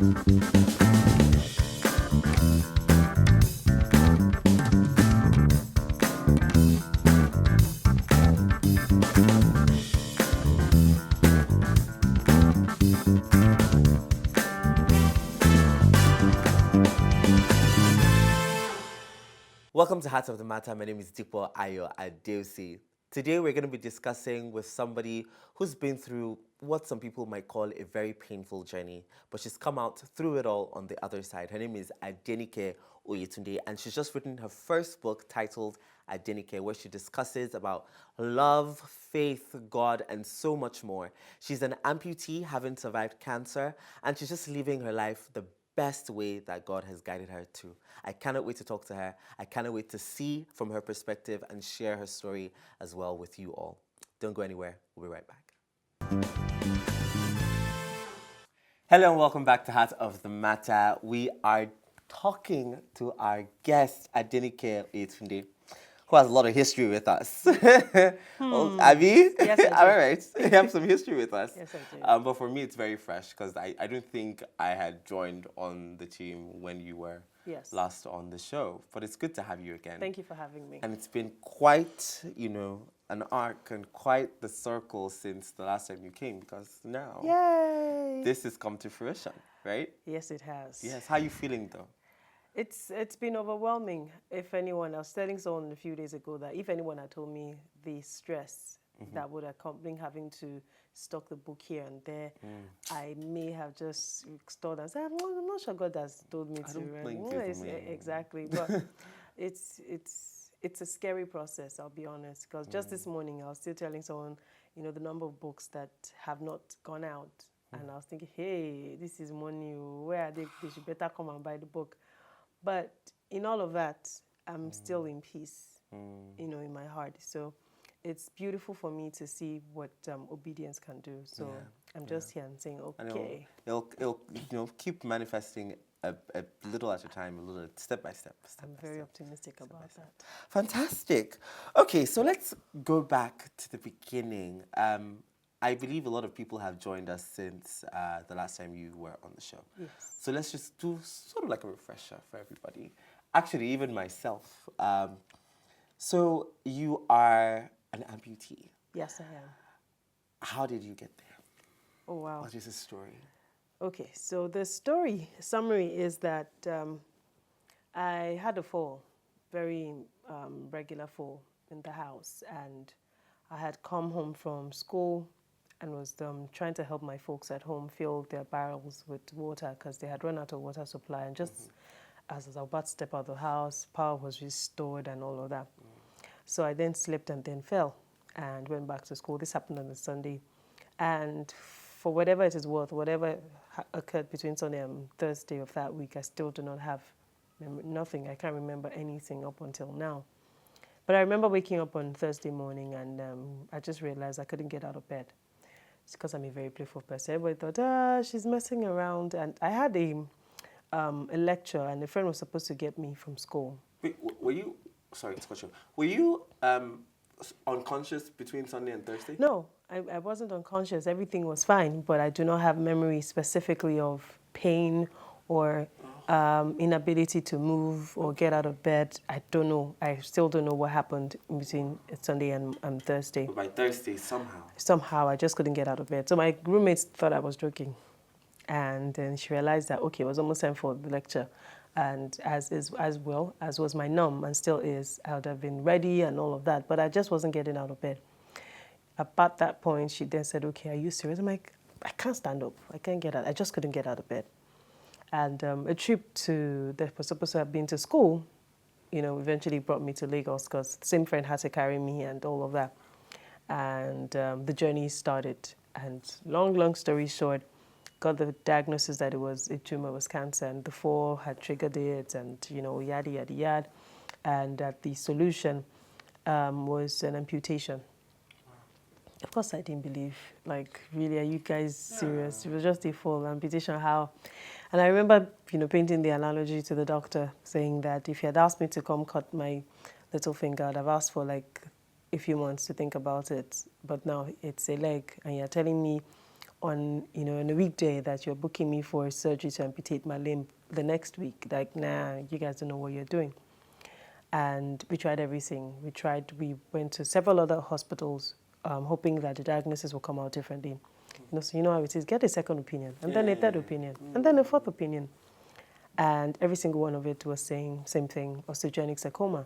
Welcome to Heart of the Matter. My name is Dipo Ayo Adeosi. Today we're going to be discussing with somebody who's been through what some people might call a very painful journey, but she's come out through it all on the other side. Her name is Adenike Oyetunde, and she's just written her first book titled Adenike, where she discusses about love, faith, God, and so much more. She's an amputee having survived cancer, and she's just living her life the best way that God has guided her to. I cannot wait to talk to her. I cannot wait to see from her perspective and share her story as well with you all. Don't go anywhere. We'll be right back. Hello and welcome back to Heart of the Matter. We are talking to our guest, Adenike Oyetunde, who has a lot of history with us. Oh, Abby? Yes, I do. All right. You have some history with us. Yes, I do. But for me, it's very fresh because I don't think I had joined on the team when you were last on the show. But it's good to have you again. Thank you for having me. And it's been quite, an arc and quite the circle since the last time you came, because now this has come to fruition, right? Yes, it has. Yes. How are you feeling though? It's been overwhelming. If anyone, I was telling someone a few days ago that if anyone had told me the stress that would accompany having to stock the book here and there, I may have just stalled and said, I'm not sure God has told me to. Don't blink exactly. But it's a scary process, I'll be honest. Because just this morning, I was still telling someone, the number of books that have not gone out. And I was thinking, hey, this is money. Where are they? They should better come and buy the book. But in all of that, I'm still in peace, in my heart. So it's beautiful for me to see what obedience can do. So I'm just here and saying, okay. And it'll keep manifesting a little at a time, a little step by step. I'm very optimistic about that. Fantastic. Okay, so let's go back to the beginning. I believe a lot of people have joined us since the last time you were on the show. Yes. So let's just do sort of like a refresher for everybody. Actually, even myself. So you are an amputee. Yes, I am. How did you get there? Oh, wow. What is the story? Okay, so the summary is that I had a fall, very regular fall in the house, and I had come home from school and was trying to help my folks at home fill their barrels with water because they had run out of water supply. And just as I was about to step out of the house, power was restored and all of that. So I then slipped and then fell and went back to school. This happened on a Sunday. And for whatever it is worth, whatever occurred between Sunday and Thursday of that week, I still do not have nothing. I can't remember anything up until now. But I remember waking up on Thursday morning and I just realized I couldn't get out of bed. It's because I'm a very playful person. Everybody thought, she's messing around. And I had a lecture, and a friend was supposed to get me from school. Wait, were you, sorry, it's question. Were you unconscious between Sunday and Thursday? No, I wasn't unconscious. Everything was fine, but I do not have memory specifically of pain or inability to move or get out of bed. I don't know. I still don't know what happened between Sunday and Thursday. But by Thursday, Somehow, I just couldn't get out of bed. So my roommates thought I was joking. And then she realized that, okay, it was almost time for the lecture. And as was my norm and still is, I would have been ready and all of that. But I just wasn't getting out of bed. About that point, she then said, okay, are you serious? I'm like, I can't stand up. I can't get out. I just couldn't get out of bed. And a trip that was supposed to have been to school, eventually brought me to Lagos because the same friend had to carry me and all of that. And the journey started. And long story short, got the diagnosis that it was a tumor, was cancer, and the fall had triggered it, and yada yada yada, and that the solution was an amputation. Of course, I didn't believe. Like, really, are you guys serious? It was just a full amputation. How? And I remember, painting the analogy to the doctor, saying that if he had asked me to come cut my little finger, I'd have asked for like a few months to think about it. But now it's a leg, and you're telling me on a weekday that you're booking me for surgery to amputate my limb the next week. Like, nah, you guys don't know what you're doing. And we tried everything. We went to several other hospitals, hoping that the diagnosis will come out differently. So you know how it is. Get a second opinion, and then a third opinion, and then a fourth opinion. And every single one of it was saying same thing, osteogenic sarcoma.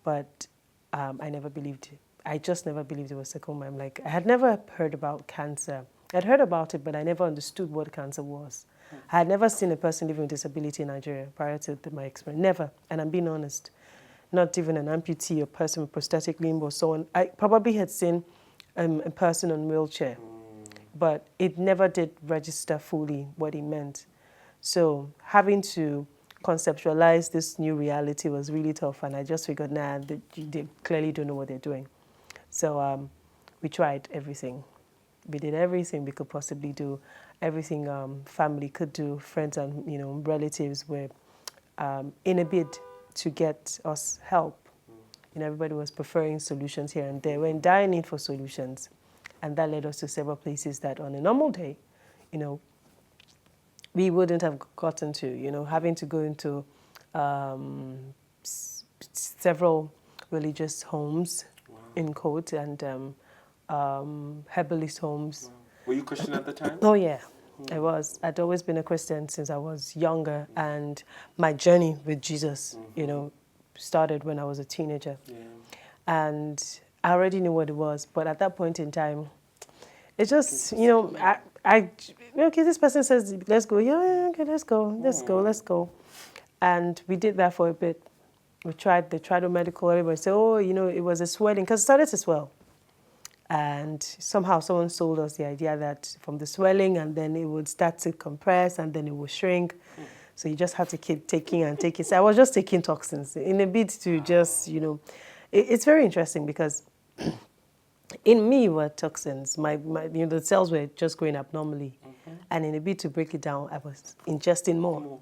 But I never believed it. I just never believed it was sarcoma. I'm like, I had never heard about cancer. I'd heard about it, but I never understood what cancer was. I had never seen a person living with disability in Nigeria prior to my experience. Never. And I'm being honest. Not even an amputee, a person with prosthetic limb or so on. I probably had seen a person on wheelchair, but it never did register fully what it meant. So having to conceptualize this new reality was really tough, and I just figured, nah, they clearly don't know what they're doing. So we tried everything. We did everything we could possibly do, everything family could do, friends and relatives were in a bid to get us help. Everybody was preferring solutions here and there. We're in dire need for solutions, and that led us to several places that on a normal day, we wouldn't have gotten to, having to go into several religious homes, in quote, and herbalist homes. Wow. Were you Christian at the time? Oh, yeah, I was. I'd always been a Christian since I was younger, and my journey with Jesus, started when I was a teenager. Yeah. And I already knew what it was, but at that point in time, it just, okay, this person says, let's go. Yeah, okay, let's go. And we did that for a bit. They tried medical. Everybody said, oh, it was a swelling, because it started to swell. And somehow someone sold us the idea that from the swelling, and then it would start to compress, and then it would shrink. So you just have to keep taking and taking. So I was just taking toxins in a bid to just, it's very interesting because in me were toxins. My the cells were just growing abnormally. And in a bid to break it down, I was ingesting more.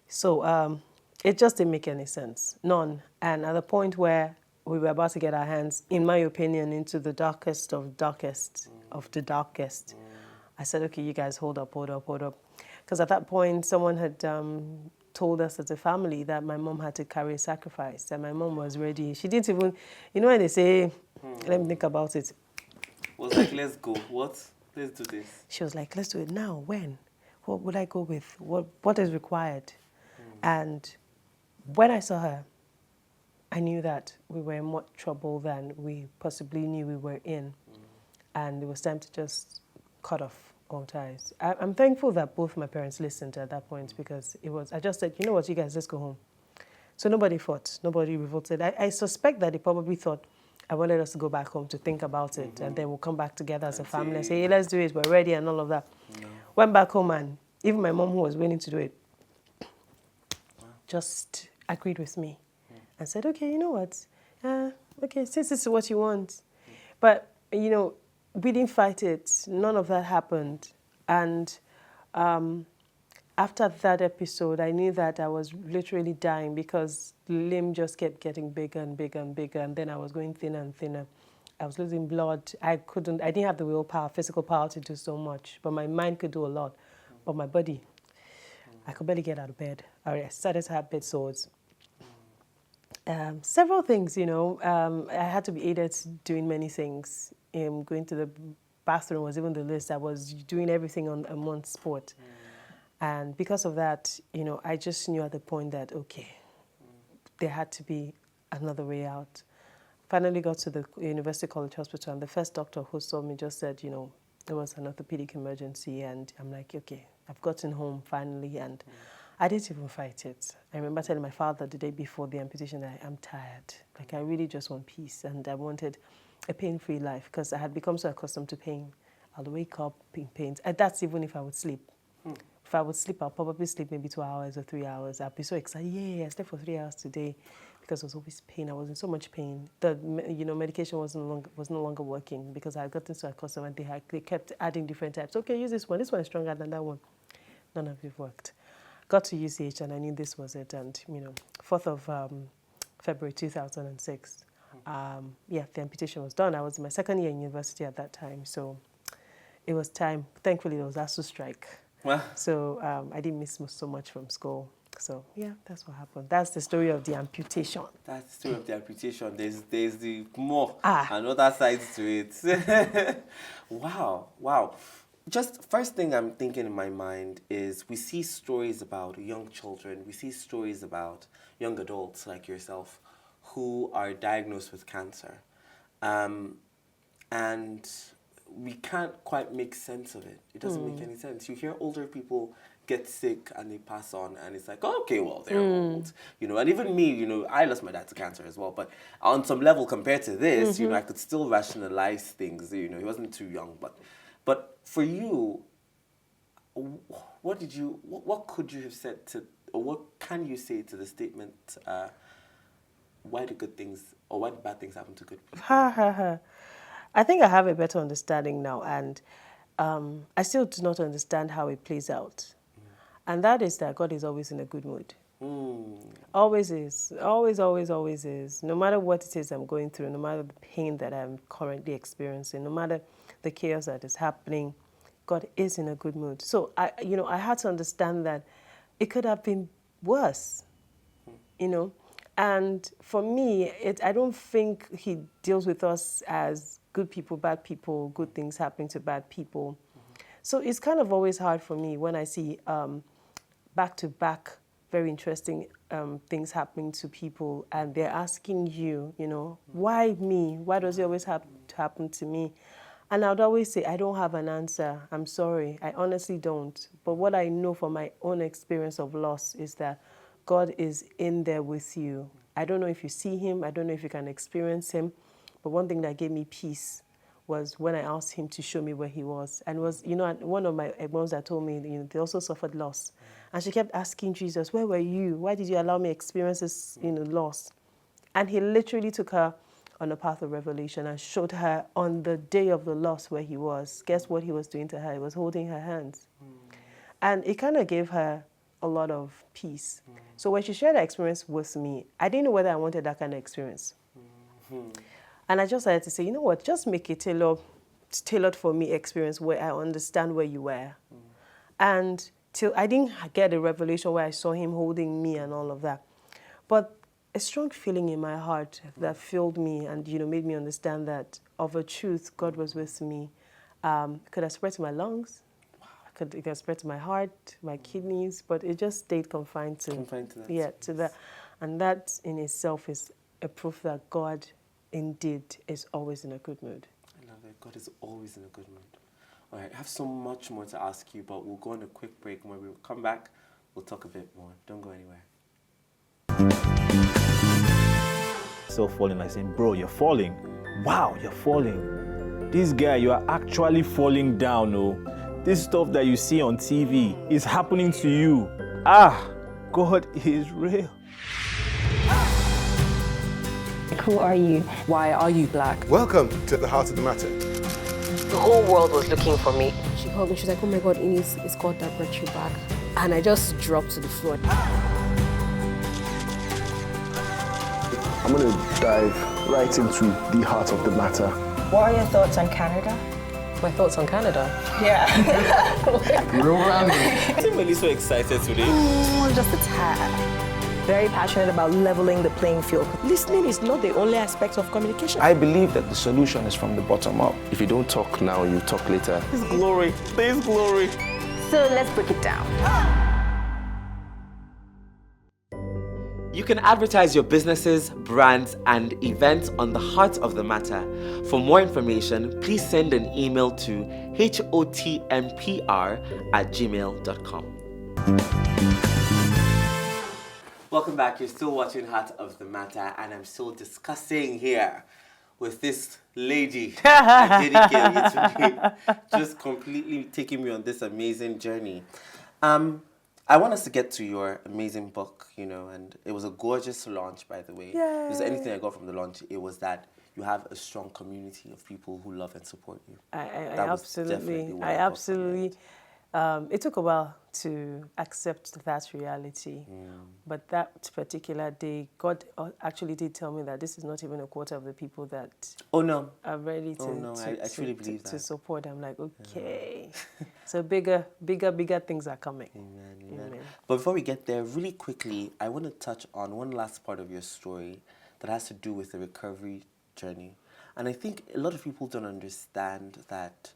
So it just didn't make any sense. None. And at the point where we were about to get our hands, in my opinion, into the darkest of the darkest, I said, okay, you guys, hold up. Because at that point, someone had told us as a family that my mom had to carry a sacrifice, and my mom was ready. She didn't even, when they say, let me think about it. Was like, let's go. What? Let's do this. She was like, let's do it now. When? What would I go with? What is required? And when I saw her, I knew that we were in more trouble than we possibly knew we were in. And it was time to just cut off all ties. I'm thankful that both my parents listened at that point, because I just said, you know what, you guys, let's go home. So nobody fought, nobody revolted. I suspect that they probably thought I wanted us to go back home to think about it, and then we'll come back together as a family and say, hey, let's do it, we're ready, and all of that. Went back home, and even my mom, who was willing to do it, just agreed with me and said, okay, you know what, okay, since this is what you want. But, we didn't fight it. None of that happened. And after that episode, I knew that I was literally dying, because the limb just kept getting bigger and bigger and bigger, and then I was going thinner and thinner. I was losing blood. I didn't have the willpower, physical power to do so much, but my mind could do a lot. But my body, I could barely get out of bed. I started to have bed sores. Several things, I had to be aided doing many things. Going to the bathroom was even the list. I was doing everything on one sport. And because of that, I just knew at the point that, okay, there had to be another way out. Finally got to the University College Hospital, and the first doctor who saw me just said, it was an orthopedic emergency. And I'm like, okay, I've gotten home finally, and I didn't even fight it. I remember telling my father the day before the amputation that I'm tired. Like, I really just want peace, and I wanted a pain-free life, because I had become so accustomed to pain. I'll wake up in pain. And that's even if I would sleep. If I would sleep, I'll probably sleep maybe 2 hours or 3 hours. I'll be so excited. Yeah, I slept for 3 hours today, because there was always pain. I was in so much pain. The medication was no longer working, because I had gotten so accustomed, and they kept adding different types. Okay, use this one. This one is stronger than that one. None of it worked. Got to UCH, and I knew this was it. And 4th of February 2006. The amputation was done. I was in my second year in university at that time, so it was time. Thankfully, there was ASU strike. Well, So I didn't miss so much from school. So yeah, that's what happened. That's the story of the amputation. that's the story of the amputation. There's the more Ah. another sides to it. Wow. Just first thing I'm thinking in my mind is we see stories about young children. We see stories about young adults like yourself who are diagnosed with cancer. And we can't quite make sense of it. It doesn't make any sense. You hear older people get sick and they pass on, and it's like, oh, okay, well, they're old, and even me, I lost my dad to cancer as well, but on some level compared to this, I could still rationalize things, he wasn't too young, but for you, what could you have said to, or what can you say to the statement, why do good things, or why do bad things happen to good people? I think I have a better understanding now, and I still do not understand how it plays out. And that is that God is always in a good mood. Always is. Always is. No matter what it is I'm going through, no matter the pain that I'm currently experiencing, no matter the chaos that is happening, God is in a good mood. So I had to understand that it could have been worse, And for me, I don't think he deals with us as good people, bad people, good things happening to bad people. So it's kind of always hard for me when I see back-to-back very interesting things happening to people, and they're asking you, why me? Why does it always have to happen to me? And I'd always say, I don't have an answer. I'm sorry. I honestly don't. But what I know from my own experience of loss is that God is in there with you. I don't know if you see him. I don't know if you can experience him. But one thing that gave me peace was when I asked him to show me where he was. And it was, one of my moms that told me, they also suffered loss. And she kept asking Jesus, where were you? Why did you allow me to experience this, loss? And he literally took her on a path of revelation and showed her on the day of the loss where he was. Guess what he was doing to her? He was holding her hands. And it kind of gave her a lot of peace. So when she shared her experience with me, I didn't know whether I wanted that kind of experience. And I just had to say, you know what, just make a tailored for me experience where I understand where you were. And till I didn't get a revelation where I saw him holding me and all of that. But a strong feeling in my heart that filled me and, made me understand that of a truth, God was with me. Could have spread to my lungs. It could have spread to my heart, my kidneys, but it just stayed confined to that. Yeah, to that. And that in itself is a proof that God indeed is always in a good mood. I love it. God is always in a good mood. All right, I have so much more to ask you, but we'll go on a quick break. When we come back, we'll talk a bit more. Don't go anywhere. So falling, like saying, bro, you're falling. Wow, you're falling. This guy, you are actually falling down, oh. This stuff that you see on TV is happening to you. God is real. Who are you? Why are you black? Welcome to the heart of the matter. The whole world was looking for me. She called me, she's like, oh my God, Ines, it's God that brought you back. And I just dropped to the floor. I'm going to dive right into the heart of the matter. What are your thoughts on Canada? My thoughts on Canada? Yeah. Real random. I'm really so excited today. Just a tad. Very passionate about leveling the playing field. Listening is not the only aspect of communication. I believe that the solution is from the bottom up. If you don't talk now, you talk later. His glory, His glory. So let's break it down. You can advertise your businesses, brands, and events on the Heart of the Matter. For more information, please send an email to hotmpr@gmail.com. Welcome back. You're still watching Heart of the Matter, and I'm still discussing here with this lady, Adenike Oyetunde, just completely taking me on this amazing journey. I want us to get to your amazing book, and it was a gorgeous launch, by the way. If there's anything I got from the launch, it was that you have a strong community of people who love and support you. I absolutely It took a while to accept that reality. But that particular day, God actually did tell me that this is not even a quarter of the people that Oh no. are ready Oh no, I truly believe to that. support. I'm like, okay. So bigger things are coming. Amen. But before we get there, really quickly, I want to touch on one last part of your story that has to do with the recovery journey. And I think a lot of people don't understand that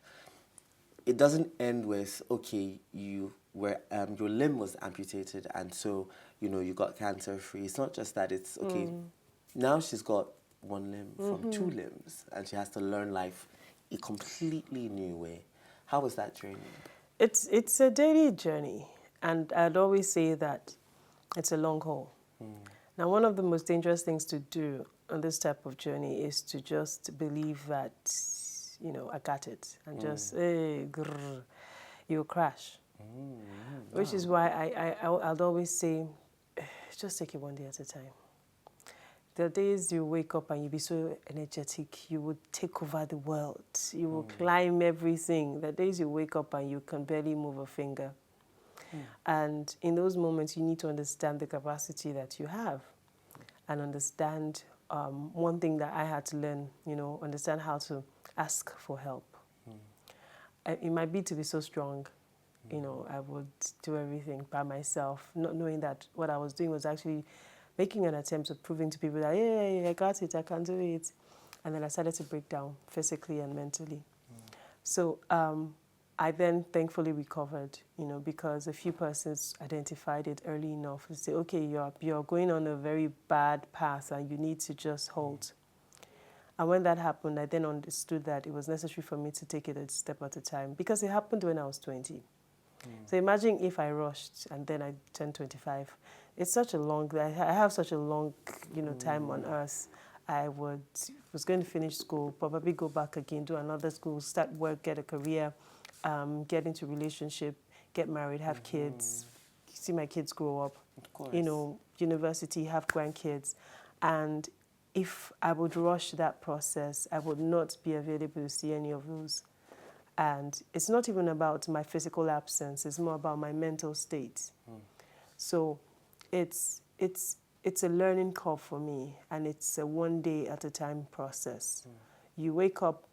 it doesn't end with, okay, your limb was amputated and so, you got cancer free. It's not just that, it's, okay, now she's got one limb from two limbs and she has to learn life a completely new way. How was that journey? It's a daily journey, and I'd always say that it's a long haul. Now, one of the most dangerous things to do on this type of journey is to just believe that, I got it, and just, hey, grrr, you'll crash. Which is why I'd always say, just take it one day at a time. The days you wake up and you be so energetic, you would take over the world. You will climb everything. The days you wake up and you can barely move a finger. And in those moments, you need to understand the capacity that you have and understand one thing that I had to learn, understand how to ask for help. It might be to be so strong. I would do everything by myself, not knowing that what I was doing was actually making an attempt of proving to people that, yeah, I got it, I can do it. And then I started to break down physically and mentally. So I then thankfully recovered, because a few persons identified it early enough to say, okay, you're going on a very bad path and you need to just halt. And when that happened, I then understood that it was necessary for me to take it a step at a time, because it happened when I was 20. So imagine if I rushed and then I turned 25. It's such a long, I have such a long, time on earth. I was going to finish school, probably go back again, do another school, start work, get a career, get into relationship, get married, have kids, see my kids grow up, of course. University, have grandkids. And if I would rush that process, I would not be available to see any of those. And it's not even about my physical absence, it's more about my mental state. So it's a learning curve for me, and it's a one day at a time process. You wake up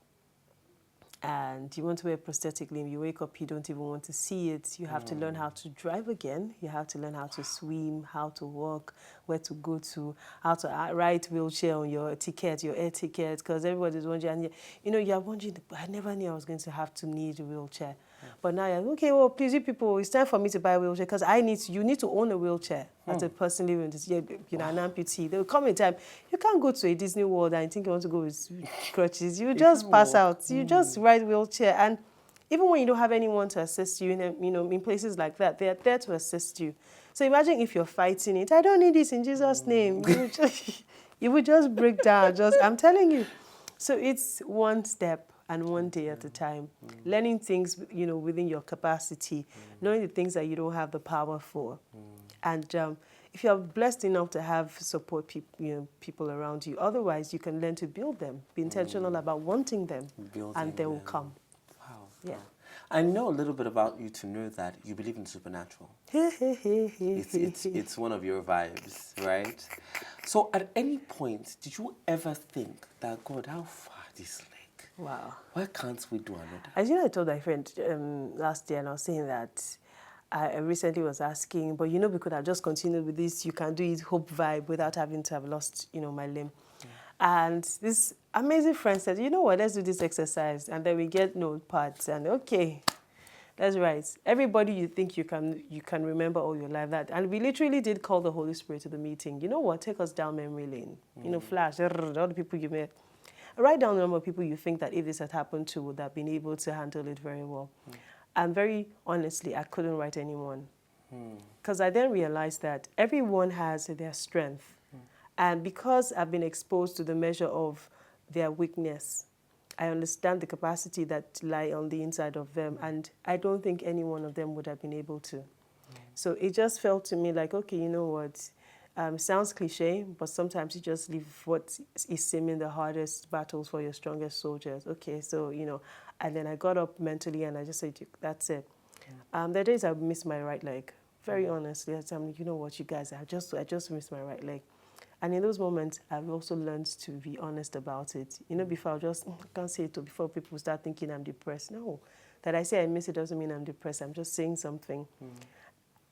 and you want to wear a prosthetic limb, you wake up, you don't even want to see it. You have to learn how to drive again. You have to learn how to swim, how to walk, where to go to, how to write wheelchair on your ticket, your air ticket, because everybody's wondering, and you're wondering, I never knew I was going to have to need a wheelchair. But now you're like, okay, well, please, you people, it's time for me to buy a wheelchair, because you need to own a wheelchair as a person living with an amputee. There will come a time, you can't go to a Disney World and think you want to go with crutches. You just pass out. You just ride wheelchair. And even when you don't have anyone to assist you, in places like that, they're there to assist you. So imagine if you're fighting it. I don't need this in Jesus' name. You would just break down. I'm telling you. So it's one step and one day at a time. Learning things, within your capacity, knowing the things that you don't have the power for. And if you're blessed enough to have support people around you, otherwise you can learn to build them. Be intentional about wanting them, and they will come. Wow. Yeah. I know a little bit about you to know that you believe in supernatural. It's one of your vibes, right? So at any point, did you ever think that, God, how far this leg? Wow. Why can't we do another? As I told my friend last year, and I was saying that I recently was asking, but we could have just continued with this, you can do it, hope vibe, without having to have lost, my limb. And this amazing friend said, you know what, let's do this exercise. And then we get notepads, and okay, that's right. Everybody you think you can remember all your life. And we literally did call the Holy Spirit to the meeting. You know what, take us down memory lane. Flash, all the people you met. Write down the number of people you think that if this had happened to would have been able to handle it very well. And very honestly, I couldn't write anyone. Because I then realized that everyone has their strength. And because I've been exposed to the measure of their weakness, I understand the capacity that lie on the inside of them. And I don't think any one of them would have been able to. So it just felt to me like, okay, you know what? Sounds cliche, but sometimes you just leave what is seeming the hardest battles for your strongest soldiers. Okay, so, and then I got up mentally and I just said, that's it. There are days I miss my right leg. Very honestly, I'm like, you know what, you guys, I just missed my right leg. And in those moments, I've also learned to be honest about it. You know, before I just, I can't say it before people start thinking I'm depressed. No, that I say I miss it doesn't mean I'm depressed. I'm just saying something.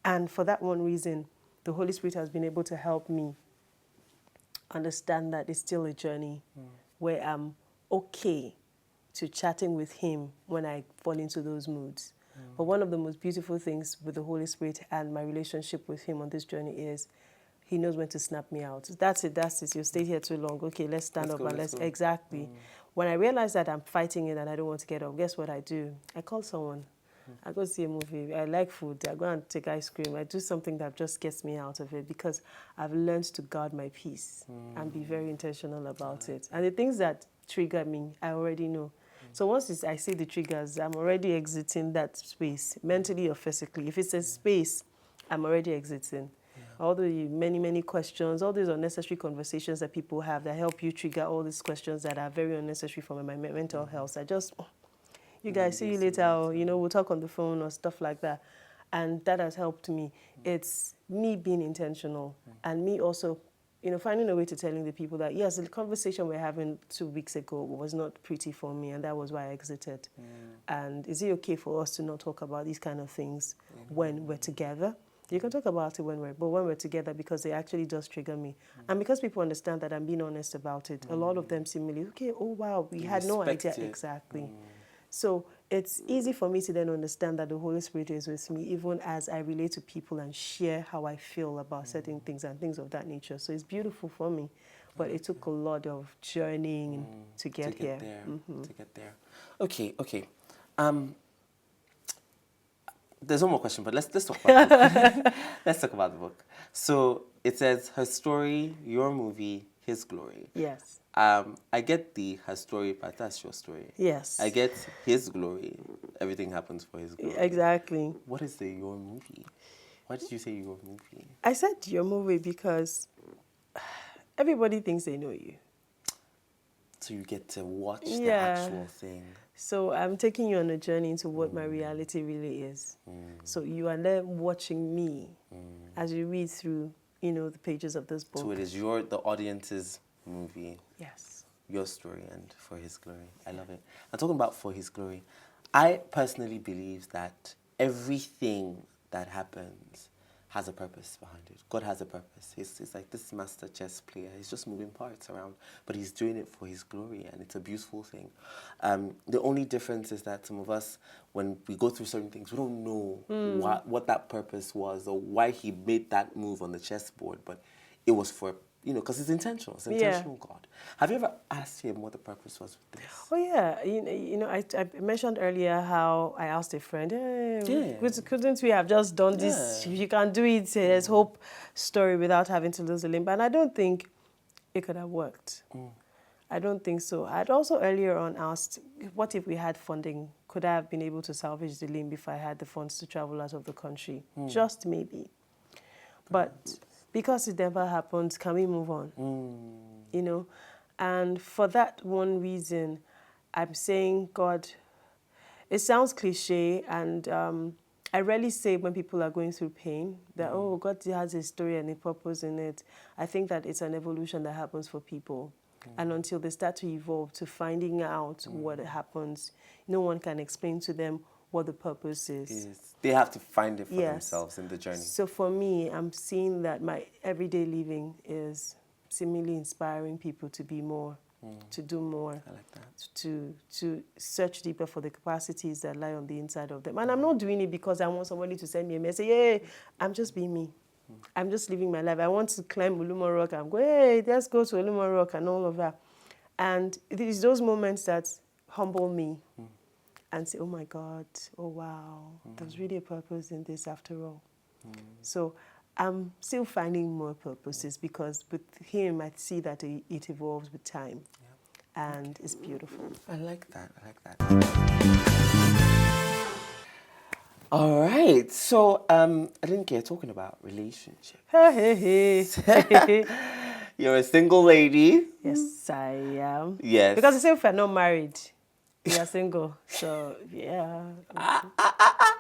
And for that one reason, the Holy Spirit has been able to help me understand that it's still a journey where I'm okay to chatting with Him when I fall into those moods. But one of the most beautiful things with the Holy Spirit and my relationship with Him on this journey is He knows when to snap me out. That's it. You stayed here too long. Okay, let's stand up and let's go. Exactly. When I realize that I'm fighting it and I don't want to get up, guess what I do? I call someone. I go see a movie. I like food. I go and take ice cream. I do something that just gets me out of it because I've learned to guard my peace and be very intentional about it. And the things that trigger me, I already know. So once I see the triggers, I'm already exiting that space, mentally or physically. If it's a space, I'm already exiting. All the many questions, all these unnecessary conversations that people have that help you trigger all these questions that are very unnecessary for my mental health. I just, you guys, see you later, or, you know, we'll talk on the phone or stuff like that. And that has helped me. It's me being intentional and me also, you know, finding a way to telling the people that, yes, the conversation we're having 2 weeks ago was not pretty for me, and that was why I exited. And is it okay for us to not talk about these kind of things when we're together? You can talk about it when we're together, because it actually does trigger me. And because people understand that I'm being honest about it, a lot of them seemingly, okay, oh wow, we had no idea. Exactly. So it's easy for me to then understand that the Holy Spirit is with me, even as I relate to people and share how I feel about certain things and things of that nature. So it's beautiful for me, but it took a lot of journeying to get here. To get there. Okay. There's one more question, but let's talk about the book. Let's talk about the book. So it says, her story, your movie, his glory. Yes. I get her story, but that's your story. Yes. I get his glory. Everything happens for his glory. Exactly. What is your movie? Why did you say your movie? I said your movie because everybody thinks they know you. So you get to watch the actual thing. So I'm taking you on a journey into what my reality really is. So you are there watching me as you read through, you know, the pages of this book. So it is the audience's movie. Yes. Your story, and for his glory. I love it. And talking about for his glory, I personally believe that everything that happens has a purpose behind it. God has a purpose. He's like this master chess player. He's just moving parts around, but he's doing it for his glory, and it's a beautiful thing. The only difference is that some of us, when we go through certain things, we don't know what that purpose was or why he made that move on the chessboard, but it was for, you know, because it's intentional. It's intentional, God. Have you ever asked him what the purpose was with this? Oh, yeah. You know, I mentioned earlier how I asked a friend, couldn't we have just done this? You can do it, there's hope story without having to lose a limb. And I don't think it could have worked. I don't think so. I'd also earlier on asked, what if we had funding? Could I have been able to salvage the limb if I had the funds to travel out of the country? Just maybe. But because it never happened, can we move on? You know? And for that one reason, I'm saying, God, it sounds cliche, and I rarely say when people are going through pain that, oh, God has a story and a purpose in it. I think that it's an evolution that happens for people. And until they start to evolve to finding out what happens, no one can explain to them what the purpose is. They have to find it for themselves in the journey. So for me, I'm seeing that my everyday living is seemingly inspiring people to be more, to do more. I like that. To search deeper for the capacities that lie on the inside of them. And I'm not doing it because I want somebody to send me a message. Hey, I'm just being me. I'm just living my life. I want to climb Ulumo Rock. I'm going, hey, let's go to Ulumo Rock and all of that. And it is those moments that humble me and say, oh my God, oh wow, there's really a purpose in this after all. So I'm still finding more purposes because with him, I see that it evolves with time. And it's beautiful. I like that. All right. So, Adenike, talking about relationships. You're a single lady. Yes, I am. Yes. Because I say if I'm not married, We are single, so yeah.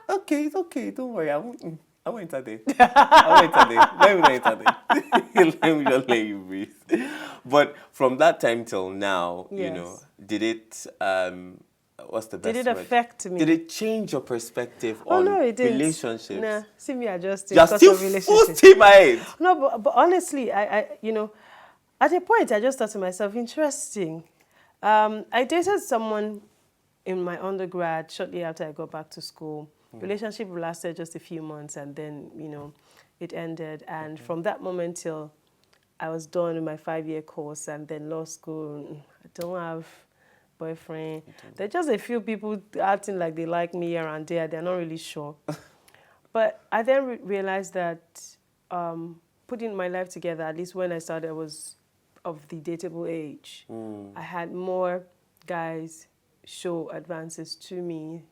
Okay, it's okay. Don't worry. I won't enter there. I won't enter there. Let me not enter there. Let me just let you breathe. But from that time till now, Yes. did it, what's the best Did it word? affect me? Did it change your perspective Oh on no, it didn't. relationships? Nah, see me adjusting You're because still of full relationships. steam ahead. No, but honestly, at a point, I just thought to myself, interesting. I dated someone in my undergrad shortly after I got back to school. Relationship lasted just a few months, and then it ended. And from that moment till I was done with my 5-year course and then law school, I don't have boyfriend. There are just a few people acting like they like me here and there. They're not really sure. But I then realized that putting my life together, at least when I started, I was of the dateable age. I had more guys show advances to me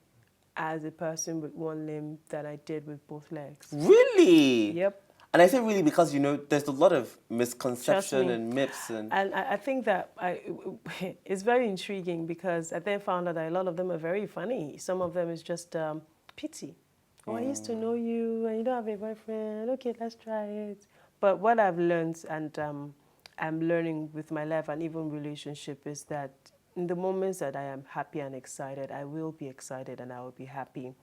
as a person with one limb than I did with both legs. Really? Yep. And I say really because, there's a lot of misconception me. and myths. And I think that it's very intriguing because I then found out that a lot of them are very funny. Some of them is just pity. Oh, I used to know you and you don't have a boyfriend. Okay, let's try it. But what I've learned and I'm learning with my life and even relationship is that in the moments that I am happy and excited, I will be excited and I will be happy.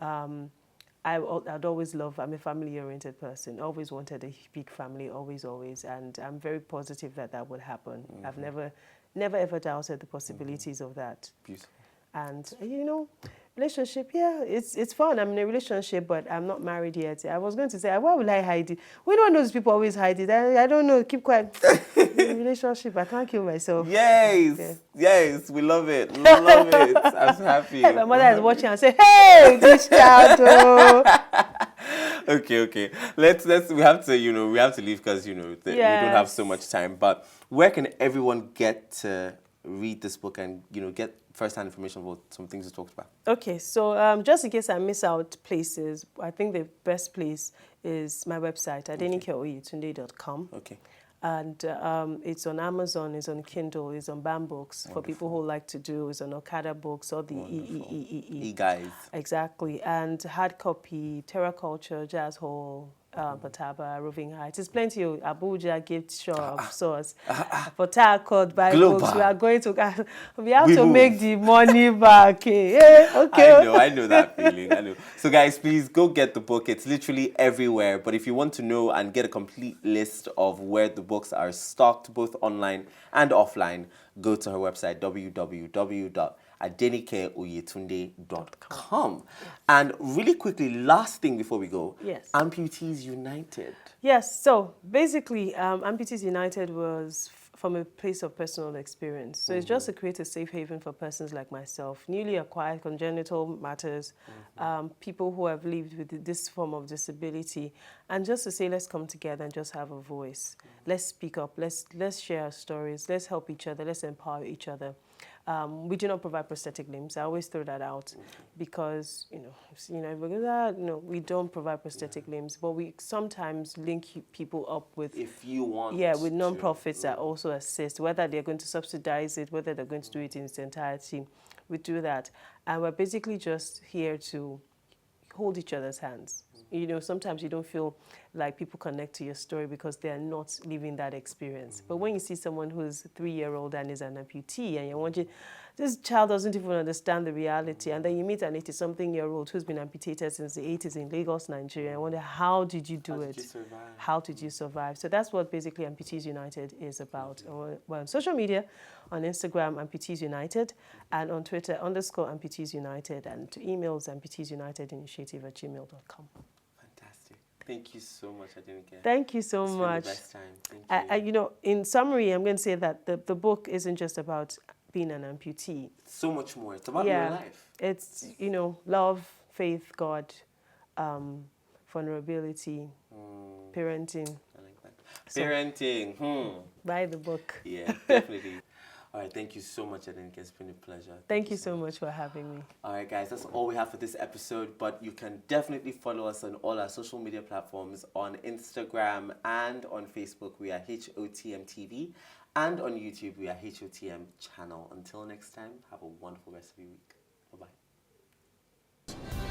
I'd always I'm a family-oriented person, always wanted a big family, always, and I'm very positive that that would happen. I've never ever doubted the possibilities of that. beautiful. And, relationship, yeah, it's fun. I'm in a relationship, but I'm not married yet. I was going to say, why would I hide it? We don't know those people always hide it. I don't know, keep quiet. In a relationship, I can't kill myself. Yes, Yeah. yes, we love it. Love it. I'm happy. My mother is watching and say, hey, this child, oh. Okay. Let's we have to leave because we don't have so much time. But where can everyone get to read this book and get first-hand information about some things you talked about? Okay, so just in case I miss out places, I think the best place is my website, adenikeoyetunde.com. Okay. And it's on Amazon, it's on Kindle, it's on BAM Books. For people who like to do, it's on Okada Books or the E-guys. Exactly. And hard copy, Terra Culture, Jazz Hall, Pataba, Roving Heights. There's plenty of Abuja gift shop, source. For Tarkot, Bible Global. Books, we are going to, we have We to move. make the money back. Okay. I know that feeling. I know. So guys, please go get the book. It's literally everywhere. But if you want to know and get a complete list of where the books are stocked, both online and offline, go to her website, www.adenikeoyetunde.com. And really quickly, last thing before we go, Yes. Amputees United. Yes, so basically, Amputees United was from a place of personal experience. So it's just to create a safe haven for persons like myself, newly acquired congenital matters, people who have lived with this form of disability, and just to say, let's come together and just have a voice. Let's speak up, let's share our stories, let's help each other, let's empower each other. We do not provide prosthetic limbs. I always throw that out because, we don't provide prosthetic limbs, but we sometimes link people up with, If you want with non-profits that also assist, whether they're going to subsidize it, whether they're going to do it in its entirety. We do that. And we're basically just here to hold each other's hands. Sometimes you don't feel like people connect to your story because they are not living that experience. But when you see someone who's 3-year-old and is an amputee and you're wondering, this child doesn't even understand the reality, and then you meet an 80-something-year-old who's been amputated since the 80s in Lagos, Nigeria, and wonder, how did you do it? How did you survive? So that's what basically Amputees United is about. Well, on social media, on Instagram, Amputees United, and on Twitter, _Amputees United, and to emails, amputeesunitedinitiative@gmail.com. Fantastic. Thank you so much, Adenike. Thank you so much. It's been the best time. Thank you. In summary, I'm going to say that the book isn't just about being an amputee. So much more. It's about your life. It's, love, faith, God, vulnerability, parenting. I like that. Parenting. Buy the book. Yeah, definitely. All right, thank you so much, Adenike. It's been a pleasure. Thank you so much for having me. All right, guys, that's all we have for this episode, but you can definitely follow us on all our social media platforms, on Instagram and on Facebook. We are HOTMTV, And on YouTube, we are HOTM channel. Until next time, have a wonderful rest of your week. Bye-bye.